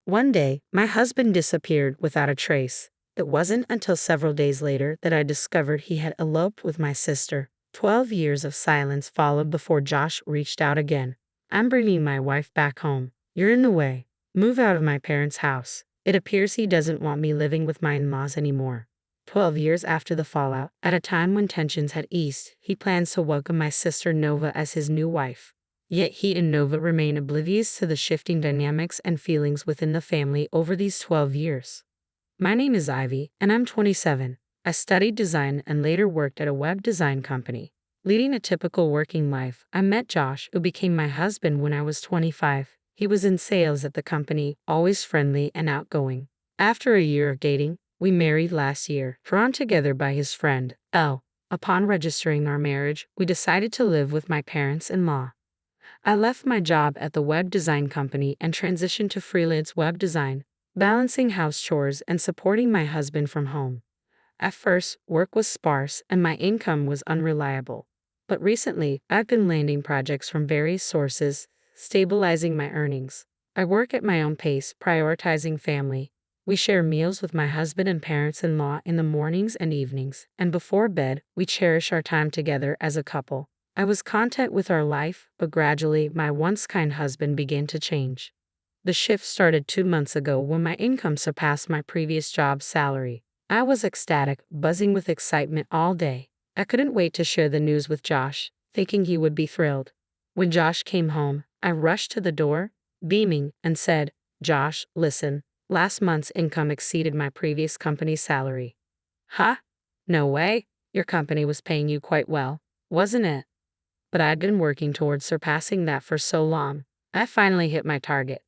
One day, my husband disappeared without a trace. It wasn't until several days later that I discovered he had eloped with my sister. 12 years of silence followed before Josh reached out again. "I'm bringing my wife back home. You're in the way. Move out of my parents' house. It appears he doesn't want me living with my in-laws anymore." 12 years after the fallout, at a time when tensions had eased, he plans to welcome my sister Nova as his new wife. Yet he and Nova remain oblivious to the shifting dynamics and feelings within the family over these 12 years. My name is Ivy, and I'm 27. I studied design and later worked at a web design company. Leading a typical working life, I met Josh, who became my husband when I was 25. He was in sales at the company, always friendly and outgoing. After a year of dating, we married last year, drawn together by his friend, Elle. Upon registering our marriage, we decided to live with my parents-in-law. I left my job at the web design company and transitioned to freelance web design, balancing house chores and supporting my husband from home. At first, work was sparse and my income was unreliable. But recently, I've been landing projects from various sources, stabilizing my earnings. I work at my own pace, prioritizing family. We share meals with my husband and parents-in-law in the mornings and evenings, and before bed, we cherish our time together as a couple. I was content with our life, but gradually, my once kind husband began to change. The shift started 2 months ago when my income surpassed my previous job's salary. I was ecstatic, buzzing with excitement all day. I couldn't wait to share the news with Josh, thinking he would be thrilled. When Josh came home, I rushed to the door, beaming, and said, "Josh, listen, last month's income exceeded my previous company's salary." "Huh? No way. Your company was paying you quite well, wasn't it?" "But I'd been working towards surpassing that for so long. I finally hit my target."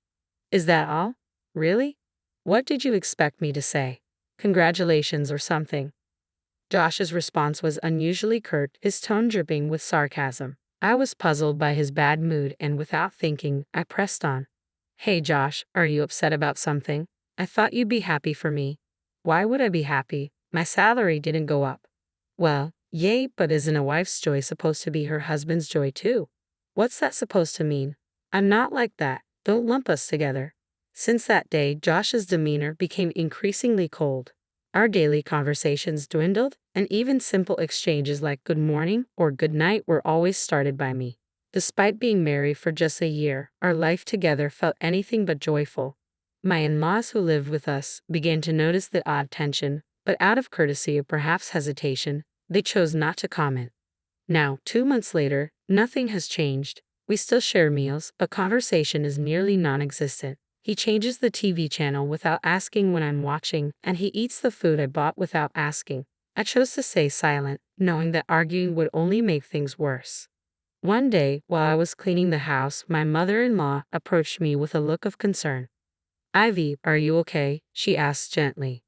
"Is that all? Really? What did you expect me to say? Congratulations or something?" Josh's response was unusually curt, his tone dripping with sarcasm. I was puzzled by his bad mood and without thinking, I pressed on. "Hey Josh, are you upset about something? I thought you'd be happy for me." "Why would I be happy? My salary didn't go up." "Well, yay, but isn't a wife's joy supposed to be her husband's joy too?" "What's that supposed to mean? I'm not like that. Don't lump us together." Since that day, Josh's demeanor became increasingly cold. Our daily conversations dwindled, and even simple exchanges like good morning or good night were always started by me. Despite being married for just a year, our life together felt anything but joyful. My in-laws who lived with us began to notice the odd tension, but out of courtesy or perhaps hesitation, they chose not to comment. Now, 2 months later, nothing has changed. We still share meals, but conversation is nearly non-existent. He changes the TV channel without asking when I'm watching, and he eats the food I bought without asking. I chose to stay silent, knowing that arguing would only make things worse. One day, while I was cleaning the house, my mother-in-law approached me with a look of concern. "Ivy, are you okay?" she asked gently.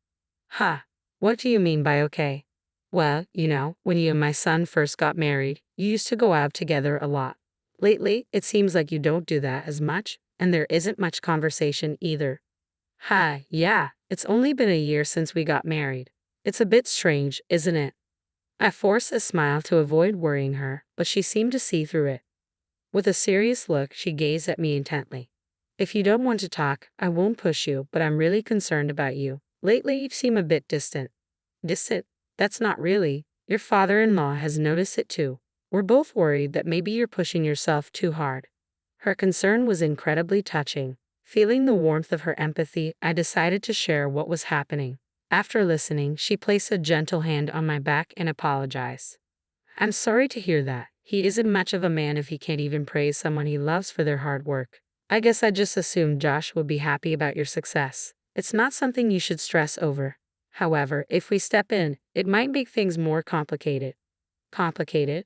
"Huh, what do you mean by okay?" "Well, when you and my son first got married, you used to go out together a lot. Lately, it seems like you don't do that as much, and there isn't much conversation either." "Hi, yeah, it's only been a year since we got married. It's a bit strange, isn't it?" I forced a smile to avoid worrying her, but she seemed to see through it. With a serious look, she gazed at me intently. "If you don't want to talk, I won't push you, but I'm really concerned about you. Lately, you seem a bit distant." "Distant? That's not really. Your father-in-law has noticed it too. We're both worried that maybe you're pushing yourself too hard." Her concern was incredibly touching. Feeling the warmth of her empathy, I decided to share what was happening. After listening, she placed a gentle hand on my back and apologized. "I'm sorry to hear that. He isn't much of a man if he can't even praise someone he loves for their hard work. I guess I just assumed Josh would be happy about your success. It's not something you should stress over. However, if we step in, it might make things more complicated." "Complicated?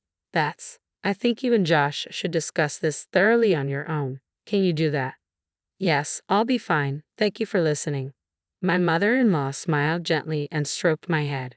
I think you and Josh should discuss this thoroughly on your own. Can you do that?" "Yes, I'll be fine. Thank you for listening." My mother-in-law smiled gently and stroked my head.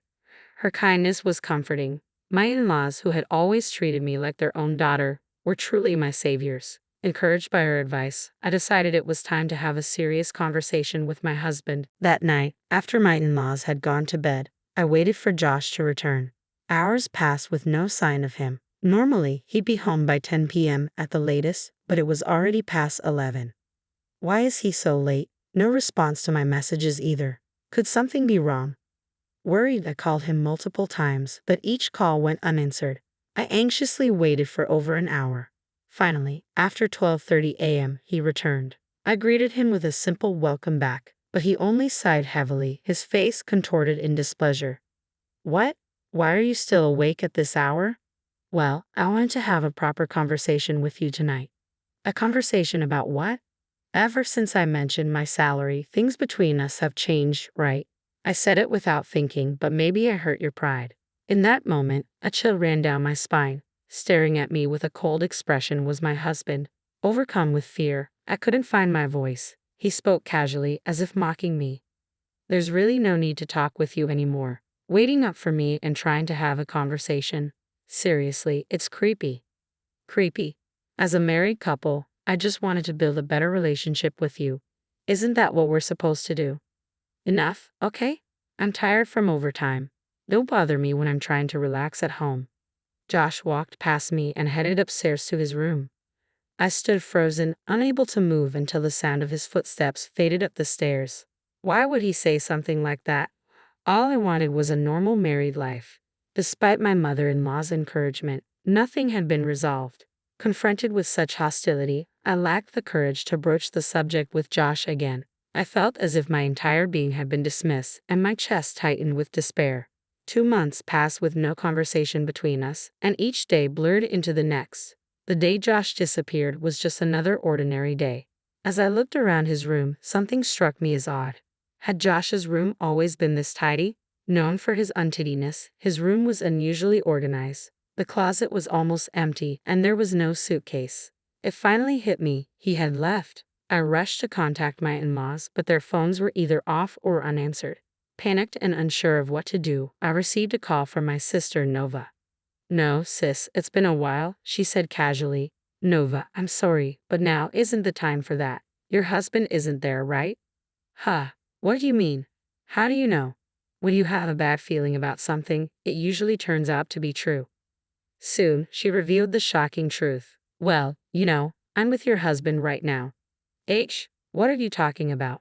Her kindness was comforting. My in-laws, who had always treated me like their own daughter, were truly my saviors. Encouraged by her advice, I decided it was time to have a serious conversation with my husband. That night, after my in-laws had gone to bed, I waited for Josh to return. Hours passed with no sign of him. Normally, he'd be home by 10 p.m. at the latest, but it was already past 11. "Why is he so late?" No response to my messages either. Could something be wrong? Worried, I called him multiple times, but each call went unanswered. I anxiously waited for over an hour. Finally, after 12:30 a.m., he returned. I greeted him with a simple welcome back, but he only sighed heavily, his face contorted in displeasure. What? Why are you still awake at this hour? Well, I wanted to have a proper conversation with you tonight. A conversation about what? Ever since I mentioned my salary, things between us have changed, right? I said it without thinking, but maybe I hurt your pride. In that moment, a chill ran down my spine. Staring at me with a cold expression was my husband. Overcome with fear, I couldn't find my voice. He spoke casually, as if mocking me. There's really no need to talk with you anymore. Waiting up for me and trying to have a conversation. Seriously, it's creepy. Creepy. As a married couple, I just wanted to build a better relationship with you. Isn't that what we're supposed to do? Enough, okay? I'm tired from overtime. Don't bother me when I'm trying to relax at home. Josh walked past me and headed upstairs to his room. I stood frozen, unable to move until the sound of his footsteps faded up the stairs. Why would he say something like that? All I wanted was a normal married life. Despite my mother-in-law's encouragement, nothing had been resolved. Confronted with such hostility, I lacked the courage to broach the subject with Josh again. I felt as if my entire being had been dismissed, and my chest tightened with despair. 2 months passed with no conversation between us, and each day blurred into the next. The day Josh disappeared was just another ordinary day. As I looked around his room, something struck me as odd. Had Josh's room always been this tidy? Known for his untidiness, his room was unusually organized. The closet was almost empty, and there was no suitcase. It finally hit me, he had left. I rushed to contact my in-laws, but their phones were either off or unanswered. Panicked and unsure of what to do, I received a call from my sister, Nova. No, sis, it's been a while, she said casually. Nova, I'm sorry, but now isn't the time for that. Your husband isn't there, right? Huh, what do you mean? How do you know? When you have a bad feeling about something, it usually turns out to be true. Soon, she revealed the shocking truth. Well, I'm with your husband right now. What are you talking about?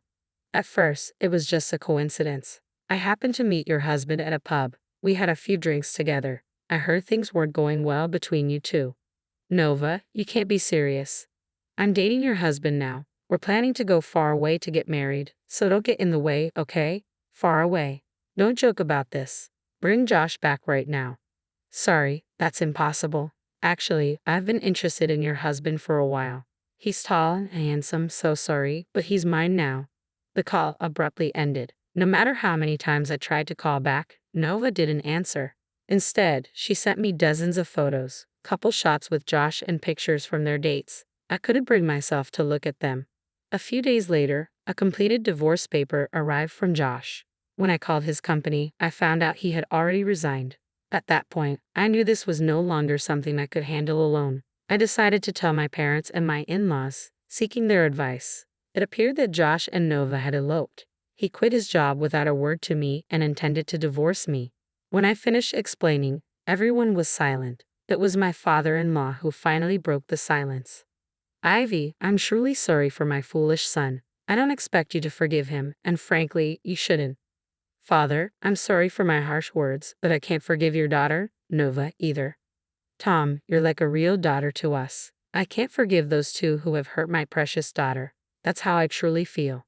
At first, it was just a coincidence. I happened to meet your husband at a pub. We had a few drinks together. I heard things weren't going well between you two. Nova, you can't be serious. I'm dating your husband now. We're planning to go far away to get married, so don't get in the way, okay? Far away. Don't joke about this. Bring Josh back right now. Sorry, that's impossible. Actually, I've been interested in your husband for a while. He's tall and handsome, so sorry, but he's mine now. The call abruptly ended. No matter how many times I tried to call back, Nova didn't answer. Instead, she sent me dozens of photos, couple shots with Josh and pictures from their dates. I couldn't bring myself to look at them. A few days later, a completed divorce paper arrived from Josh. When I called his company, I found out he had already resigned. At that point, I knew this was no longer something I could handle alone. I decided to tell my parents and my in-laws, seeking their advice. It appeared that Josh and Nova had eloped. He quit his job without a word to me and intended to divorce me. When I finished explaining, everyone was silent. It was my father-in-law who finally broke the silence. Ivy, I'm truly sorry for my foolish son. I don't expect you to forgive him, and frankly, you shouldn't. Father, I'm sorry for my harsh words, but I can't forgive your daughter, Nova, either. Tom, you're like a real daughter to us. I can't forgive those two who have hurt my precious daughter. That's how I truly feel.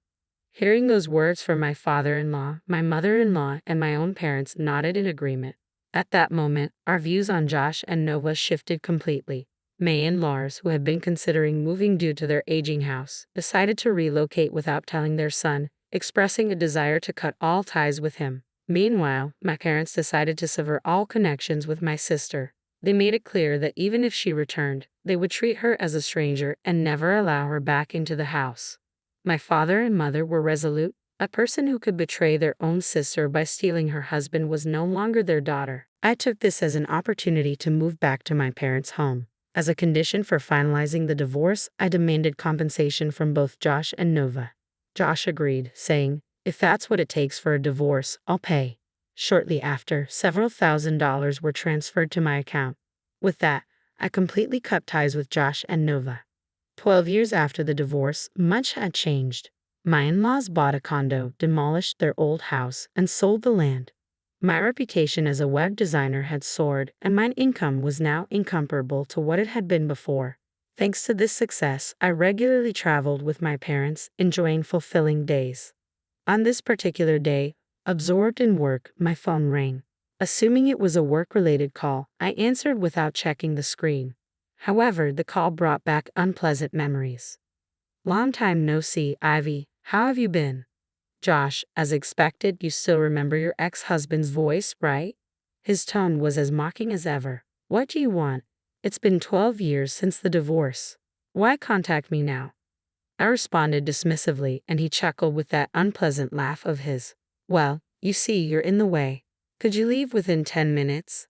Hearing those words from my father-in-law, my mother-in-law, and my own parents nodded in agreement. At that moment, our views on Josh and Nova shifted completely. May and Lars, who had been considering moving due to their aging house, decided to relocate without telling their son, expressing a desire to cut all ties with him. Meanwhile, my parents decided to sever all connections with my sister. They made it clear that even if she returned, they would treat her as a stranger and never allow her back into the house. My father and mother were resolute. A person who could betray their own sister by stealing her husband was no longer their daughter. I took this as an opportunity to move back to my parents' home. As a condition for finalizing the divorce, I demanded compensation from both Josh and Nova. Josh agreed, saying, "If that's what it takes for a divorce, I'll pay." Shortly after, several $1,000s were transferred to my account. With that, I completely cut ties with Josh and Nova. 12 years after the divorce, much had changed. My in-laws bought a condo, demolished their old house, and sold the land. My reputation as a web designer had soared, and my income was now incomparable to what it had been before. Thanks to this success, I regularly traveled with my parents, enjoying fulfilling days. On this particular day, absorbed in work, my phone rang. Assuming it was a work-related call, I answered without checking the screen. However, the call brought back unpleasant memories. Long time no see, Ivy. How have you been? Josh, as expected, you still remember your ex-husband's voice, right? His tone was as mocking as ever. What do you want? It's been 12 years since the divorce. Why contact me now? I responded dismissively, and he chuckled with that unpleasant laugh of his. Well, you see, you're in the way. Could you leave within 10 minutes?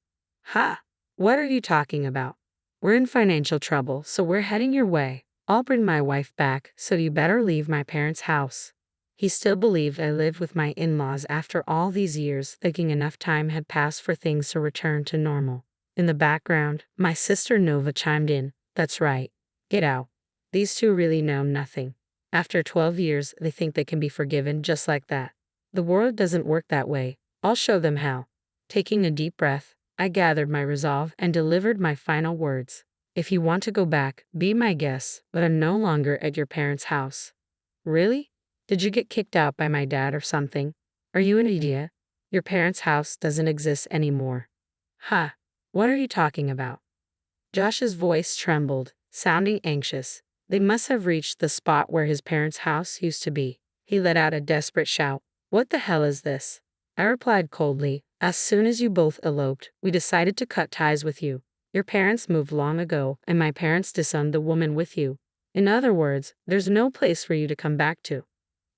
Ha! What are you talking about? We're in financial trouble, so we're heading your way. I'll bring my wife back, so you better leave my parents' house. He still believed I lived with my in-laws after all these years, thinking enough time had passed for things to return to normal. In the background, my sister Nova chimed in. That's right. Get out. These two really know nothing. After 12 years, they think they can be forgiven just like that. The world doesn't work that way. I'll show them how. Taking a deep breath, I gathered my resolve and delivered my final words. If you want to go back, be my guest, but I'm no longer at your parents' house. Really? Did you get kicked out by my dad or something? Are you an idiot? Your parents' house doesn't exist anymore. Ha! What are you talking about? Josh's voice trembled, sounding anxious. They must have reached the spot where his parents' house used to be. He let out a desperate shout. What the hell is this? I replied coldly. As soon as you both eloped, we decided to cut ties with you. Your parents moved long ago, and my parents disowned the woman with you. In other words, there's no place for you to come back to.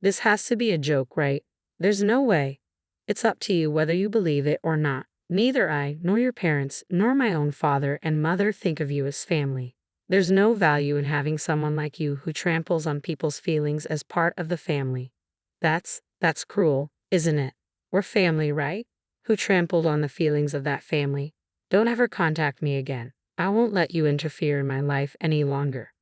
This has to be a joke, right? There's no way. It's up to you whether you believe it or not. Neither I, nor your parents, nor my own father and mother think of you as family. There's no value in having someone like you who tramples on people's feelings as part of the family. That's cruel, isn't it? We're family, right? Who trampled on the feelings of that family? Don't ever contact me again. I won't let you interfere in my life any longer.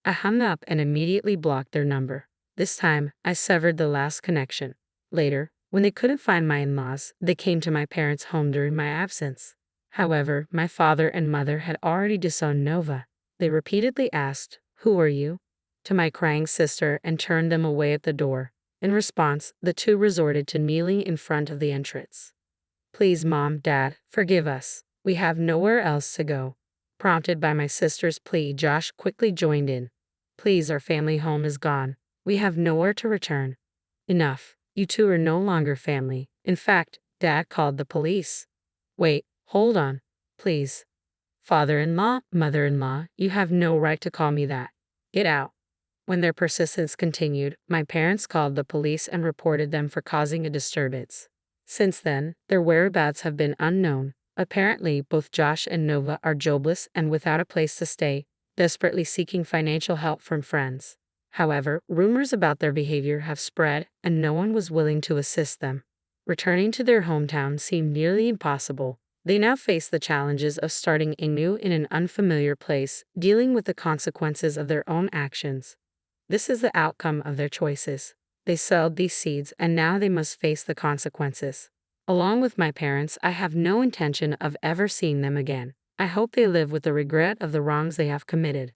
I hung up and immediately blocked their number. This time, I severed the last connection. Later, when they couldn't find my in-laws, they came to my parents' home during my absence. However, my father and mother had already disowned Nova. They repeatedly asked, "Who are you?" to my crying sister and turned them away at the door. In response, the two resorted to kneeling in front of the entrance. Please, Mom, Dad, forgive us. We have nowhere else to go. Prompted by my sister's plea, Josh quickly joined in. Please, our family home is gone. We have nowhere to return. Enough. You two are no longer family. In fact, Dad called the police. Wait, hold on. Please. Father-in-law, mother-in-law, you have no right to call me that. Get out. When their persistence continued, my parents called the police and reported them for causing a disturbance. Since then, their whereabouts have been unknown. Apparently, both Josh and Nova are jobless and without a place to stay, desperately seeking financial help from friends. However, rumors about their behavior have spread, and no one was willing to assist them. Returning to their hometown seemed nearly impossible. They now face the challenges of starting anew in an unfamiliar place, dealing with the consequences of their own actions. This is the outcome of their choices. They sowed these seeds, and now they must face the consequences. Along with my parents, I have no intention of ever seeing them again. I hope they live with the regret of the wrongs they have committed.